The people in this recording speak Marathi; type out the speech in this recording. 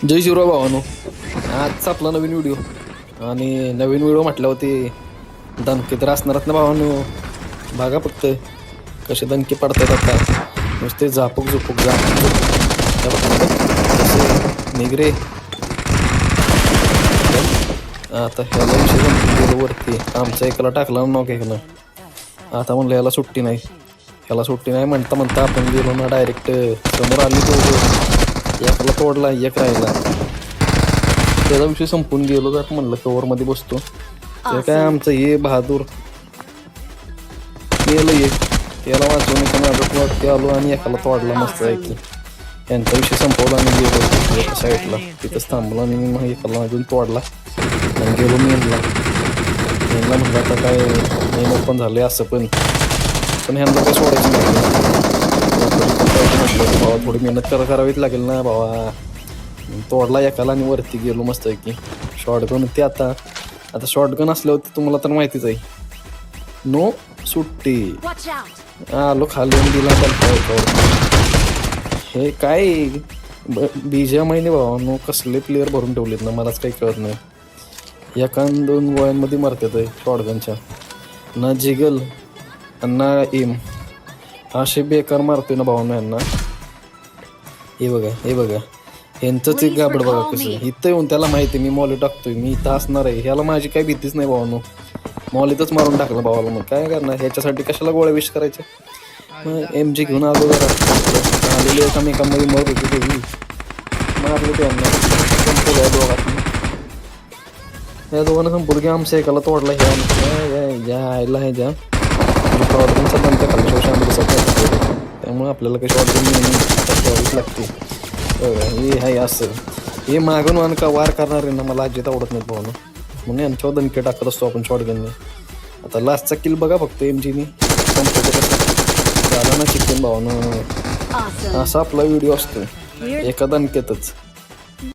जय शिवराय भावानो. आजचा आपला नवीन व्हिडिओ आणि नवीन व्हिडिओ म्हटल्यावरती दणके तर असणारच ना भावानो. बघा फक्त कसे दणके पडतात आता. नुसते झापूक झुपूक निगरे. आता ह्याला विषय गेलो वरती. आमचा एकाला टाकला नॉक ना. आता म्हणलं ह्याला सुट्टी नाही, ह्याला सुट्टी नाही म्हणता म्हणता आपण गेलो ना डायरेक्ट समोर आली तो एकाला तोडला, एक राहिला. त्याचा विषय संपून गेलो तर म्हणलं कवरमध्ये बसतो. ते काय आमचं हे बहादूर गेलं एक त्याला वाचवून एका माझं आलो आणि एकाला तोडला मस्त आहे की. यांचा विषय संपवला आणि गेलो एका साईडला तिथंच थांबलो आणि मग एकाला अजून तोडला आणि गेलो मेनला. म्हणलं आता काय मेन ओपन झाले असं पण ह्यांना काय सोडायचं नाही. भावा थोडी मेहनत करावीच लागेल ना भावा. तोडला एकाला आणि वरती गेलो मस्त की. शॉर्टगन ते आता शॉर्टगन असल्यावरती तुम्हाला तर माहितीच आहे, नो सुट्टी. आलो खाली दिला हे काय बीजा महिने भावा नो कसले प्लेअर भरून ठेवलेत ना, मलाच काही कळत नाही. एका दोन गोळ्यांमध्ये मरतात आहे शॉर्टगनच्या. ना जिगल ना एम असे बेकार मारतोय ना भावांनो यांना. हे बघा यांचंच एक गाबड बघा कसं. इथं येऊन त्याला माहिती मी मॉली टाकतोय, मी इथं असणार आहे. ह्याला माझी काही भीतीच नाही भावांनो. मॉलीतच मारून टाकलं भावाला. मग काय करणार ह्याच्यासाठी, कशाला गोळ्या विश करायच्या. मग एम जी घेऊन आलो जरा. आलेले एकामेकांमध्ये मरत होती देवी. मारले त्यांना संपवलं या दोघांना. या दोघांना संपवलं की आमच्या एकाला तोडला. ह्या आयला ह्याच्या शॉर्टगनचा बंद खाल्ला शोषामध्ये. त्यामुळे आपल्याला काही शॉर्टगन ठेवावीच लागते. हे आहे असं. हे मागून वान का वार करणार आहे ना, मला अजित आवडत नाही भावना. म्हणून यांच्यावर दणके टाकत असतो आपण शॉर्टगनने. आता लास्टचा किल बघा फक्त एम जीने संपवतो कसं झाला ना चिकन भावना. असा आपला व्हिडिओ असतो एका दणक्यातच.